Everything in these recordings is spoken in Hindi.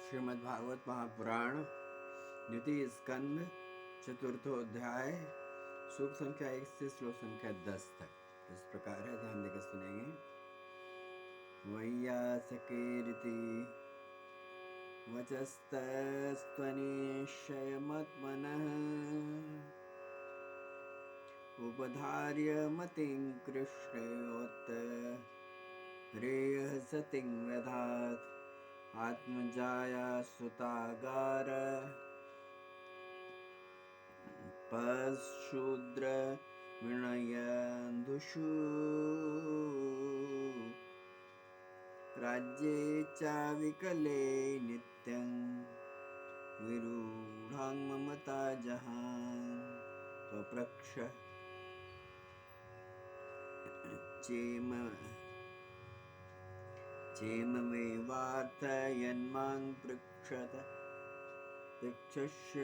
श्रीमद् भागवत महापुराण द्वितीय स्कंद चतुर्थोध्याय श्लोक संख्या 1 से श्लोक संख्या 10 तक इस प्रकार है। ध्यान देकर सुनेंगे। वैयासकेरिति वचस्तस्त्वनिश्चयमत्मनः उपधार्य मतिं कृष्णयोत् रेयः सतिं व्यधात् आत्मजाया सुतागार पशूद्र विनयन्धुषु राज्ये च विकले नित्यं विरूढां ममता जहां त्वप्रक्ष चेममेवार्थयन्मां पृच्छस्य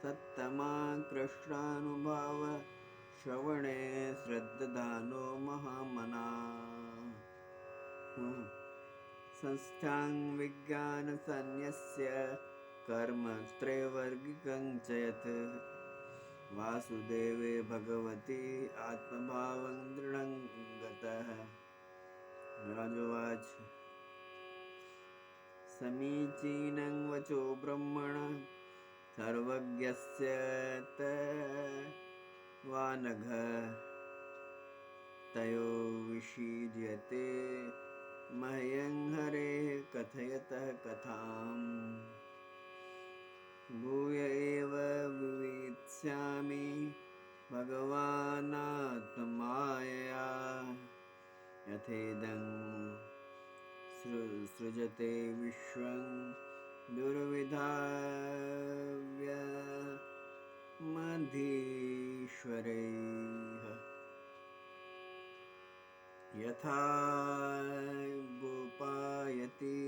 सत्तमां कृष्णानुभाव श्रवणे श्रद्धानो महामनाः संस्थां विज्ञानसन्न्यस्य कर्मत्रैवर्गिकं च यत् वासुदेवे भगवती आत्मभावं दृढं गतः। राजोवाच समीचीनं वचो ब्रह्मण सर्वज्ञस्य तवानघ तयो विषीद्यते मह्यं हरेः कथयतः कथाम् भूय एव विवेत्स्यामि भगवानात्ममायया यथेदं सृजते विश्वं दुर्विधाव्यमधीश्वरैः यथा गोपायति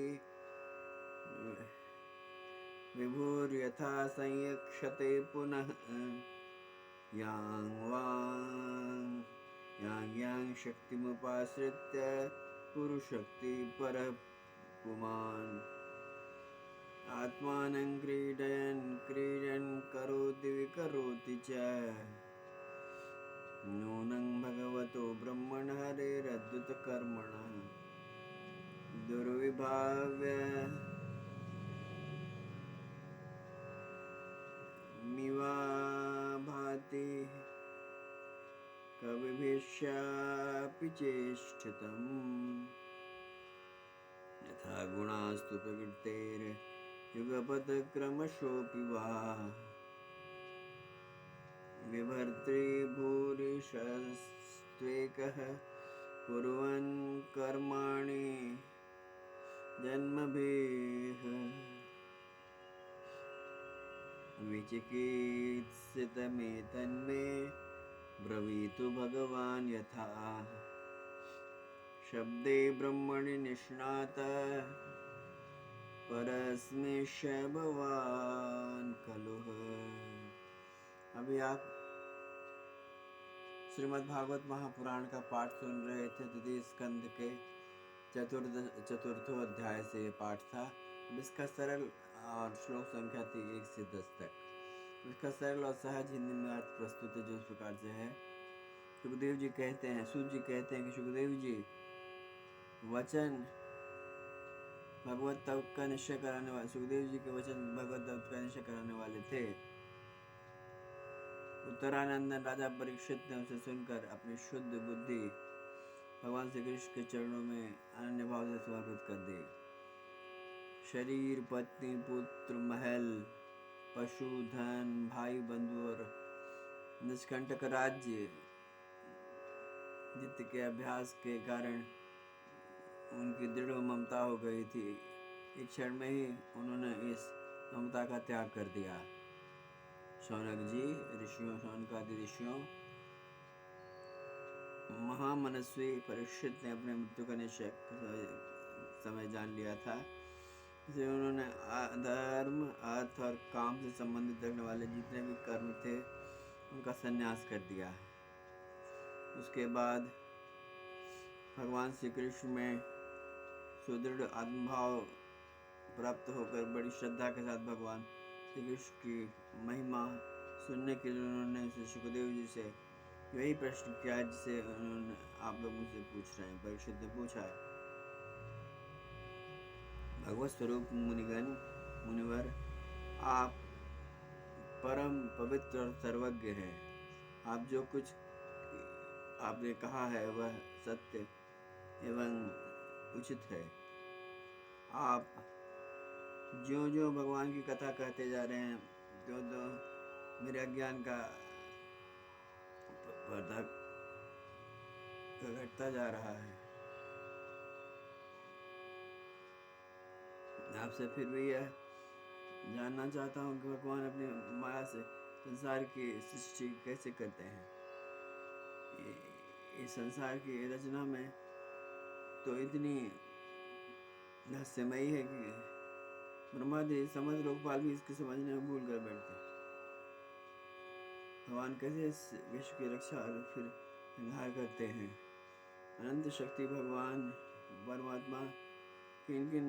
विभुर्यथा संयक्षते पुनः यां शक्तिमुपाश्रित्य पुरुषशक्ति परः पुमान् आत्मानं क्रीडयन् करोति विकरोति च नूनं भगवतो ब्रह्मण हरेरद्भुतकर्मणः दुर्विभाव्य मिवा भाति कविभिश्चापि चेष्टितम् यथा गुणास्तु प्रकृतेर्युगपत् क्रमशोऽपि वा विभर्त्री भूरिशस्त्वेकः कुर्वन् कर्माणि जन्मभिः विचिकित्सितमेतन्मे ब्रवीतु भगवान् यथा शब्दे ब्रह्मणि निष्णातः परस्मैष भवान् खलु। अभी आप श्रीमद् भागवत महापुराण का पाठ सुन रहे थे। द्वितीय स्कंद के चतुर्थो अध्याय से ये पाठ था। इसका सरल और श्लोक संख्या थी 1 से 10 तक। इसका सरल और सहज हिंदी में अर्थ प्रस्तुत है जो इस प्रकार से है। सुखदेव जी कहते हैं, सूत जी कहते हैं कि सुखदेव जी वचन भगवत तत्व का निश्चय कराने वाले, सुखदेव जी के वचन भगवत तत्व का निश्चय कराने वाले थे। उत्तरानंदन राजा परीक्षित ने उसे सुनकर अपनी शुद्ध बुद्धि भगवान श्री कृष्ण के चरणों में अनन्य भाव से समर्पित कर दी। शरीर, पत्नी, पुत्र, महल, पशु, धन, भाई बंधु और निष्कंटक राज्य जित के अभ्यास के कारण उनकी दृढ़ ममता हो गई थी। एक क्षण में ही उन्होंने इस ममता का त्याग कर दिया। शौनक जी शौनकादि ऋषियों महामनस्वी परीक्षित ने अपने मृत्यु का निश्चय समय जान लिया था। इसलिए उन्होंने धर्म, अर्थ और काम से संबंधित रखने वाले जितने भी कर्म थे उनका संन्यास कर दिया। उसके बाद भगवान श्री कृष्ण में सुदृढ़ आत्मभाव प्राप्त होकर बड़ी श्रद्धा के साथ भगवान श्री कृष्ण की महिमा सुनने के लिए उन्होंने सुखदेव जी से वही प्रश्न किया जिसे उन्होंने आप लोग मुझसे पूछ रहे हैं। परीक्षित ने पूछा है, भगवत स्वरूप मुनिवर, आप परम पवित्र और सर्वज्ञ हैं। आप जो कुछ आपने कहा है वह सत्य एवं उचित है। आप ज्यों भगवान की कथा कहते जा रहे हैं त्यों मेरे अज्ञान का पर्दा घटता जा रहा है। आपसे फिर भी यह जानना चाहता हूँ कि भगवान अपनी माया से संसार की सृष्टि कैसे करते हैं। इस संसार की रचना में तो इतनी रहस्यमयी है कि ब्रह्मादि समझ लोकपाल भी इसके समझने में भूल कर बैठते हैं। भगवान कैसे इस विश्व की रक्षा और फिर संहार करते हैं। अनंत शक्ति भगवान परमात्मा किन किन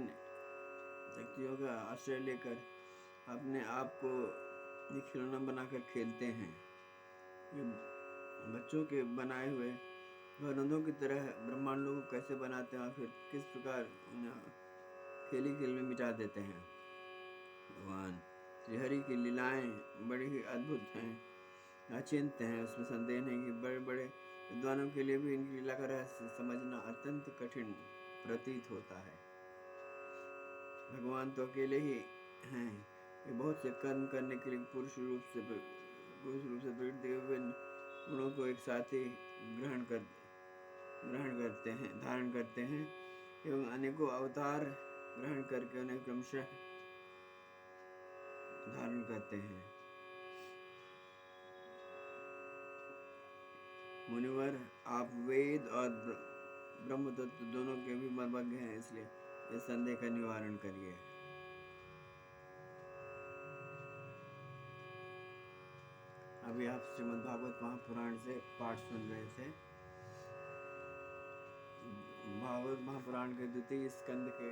शक्तियों का आश्रय लेकर अपने आप को खिलौना बनाकर खेलते हैं। बच्चों के बनाए हुए घरौंदों की तरह ब्रह्मांडों को कैसे बनाते हैं और फिर किस प्रकार उन्हें खेल में मिटा देते हैं। भगवान श्रीहरि की लीलाएं बड़ी ही अद्भुत हैं, अचिंत्य हैं। उसमें संदेह नहीं कि बड़े बड़े विद्वानों के लिए भी इनकी लीला का रहस्य समझना अत्यंत कठिन प्रतीत होता है। भगवान तो अकेले ही हैं। ये बहुत से कर्म करने के लिए पुरुष रूप से प्रकट हुए गुणों को एक साथ ही धारण करते हैं एवं अनेकों अवतार ग्रहण करके उन्हें क्रमशः धारण करते हैं। मुनिवर, आप वेद और ब्रह्म तत्व दोनों के भी मर्मज्ञ हैं, इसलिए इस संदेह का निवारण करिए। अभी आप श्रीमद् भागवत महापुराण से पाठ सुन रहे थे। भागवत महापुराण के द्वितीय स्कंद के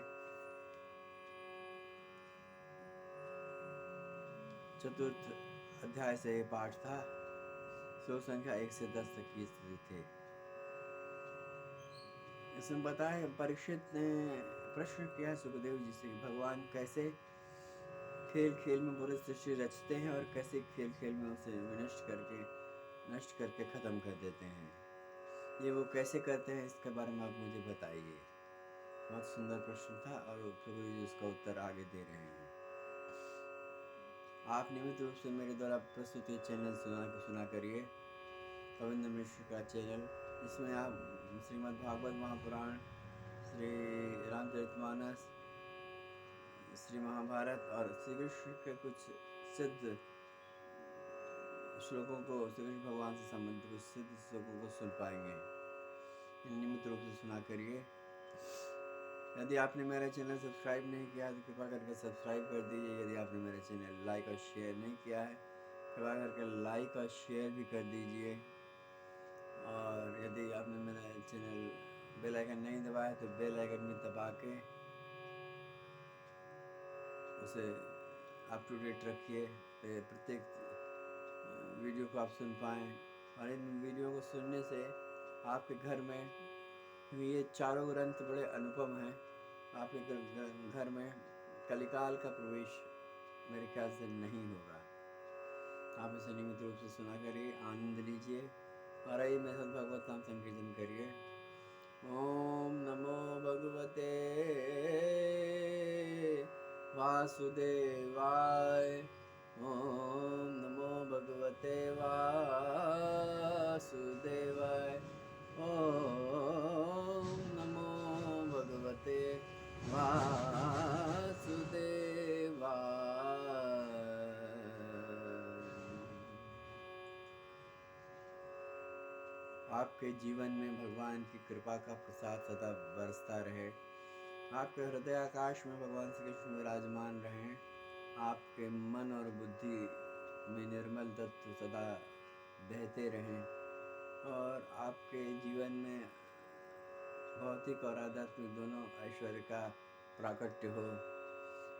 चतुर्थ अध्याय से पाठ था। श्लोक संख्या 1 से 10 तक की स्थिति थी। इसमें बताया, परीक्षित ने प्रश्न किया सुखदेव जी से, भगवान कैसे खेल में पूरी सृष्टि रचते हैं और कैसे खेल में उसे नष्ट करके ख़त्म कर देते हैं। ये वो कैसे करते हैं, इसके बारे में आप मुझे बताइए। बहुत सुंदर प्रश्न था और सुखदेव जी उसका उत्तर आगे दे रहे हैं। आप नियमित रूप से मेरे द्वारा प्रस्तुत ये चैनल सुना करिए, रविंद्र मिश्र का चैनल, जिसमें आप श्रीमद् भागवत महापुराण, श्री रामचरितमानस, श्री महाभारत और श्री कृष्ण के कुछ सिद्ध श्लोकों को, श्री कृष्ण भगवान से संबंधित कुछ सिद्ध श्लोकों को सुन पाएंगे। नियमित रूप से सुना करिए। यदि आपने मेरा चैनल सब्सक्राइब नहीं किया तो कृपा करके सब्सक्राइब कर दीजिए। यदि आपने मेरा चैनल लाइक और शेयर नहीं किया है, कृपा करके लाइक और शेयर भी कर दीजिए। और यदि आपने मेरा चैनल बेल आइकन नहीं दबाया तो बेल आइकन में दबा के उसे अप टू डेट रखिए, प्रत्येक वीडियो को आप सुन पाएँ। और इन वीडियो को सुनने से आपके घर में, ये चारों ग्रंथ बड़े अनुपम हैं, आपके घर में कलिकाल का प्रवेश मेरे ख्याल से नहीं होगा। आप इसे नियमित रूप से सुना करिए, आनंद लीजिए और आइए मेरे साथ भगवत नाम संकीर्तन करिए। ओम नमो भगवते वासुदेवाय, ओम नमो भगवते वासुदेवाय, ओम नमो भगवते वासुदेवाय। आपके जीवन में भगवान की कृपा का प्रसाद सदा बरसता रहे। आपके हृदय आकाश में भगवान श्री कृष्ण विराजमान रहें। आपके मन और बुद्धि में निर्मल तत्व सदा बहते रहें और आपके जीवन में भौतिक और आध्यात्मिक दोनों ऐश्वर्य का प्राकट्य हो।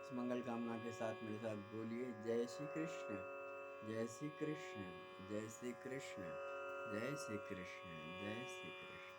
इस मंगल कामना के साथ मेरे साथ बोलिए जय श्री कृष्ण, जय श्री कृष्ण, जय श्री कृष्ण, जय श्री कृष्ण, जय श्री कृष्ण।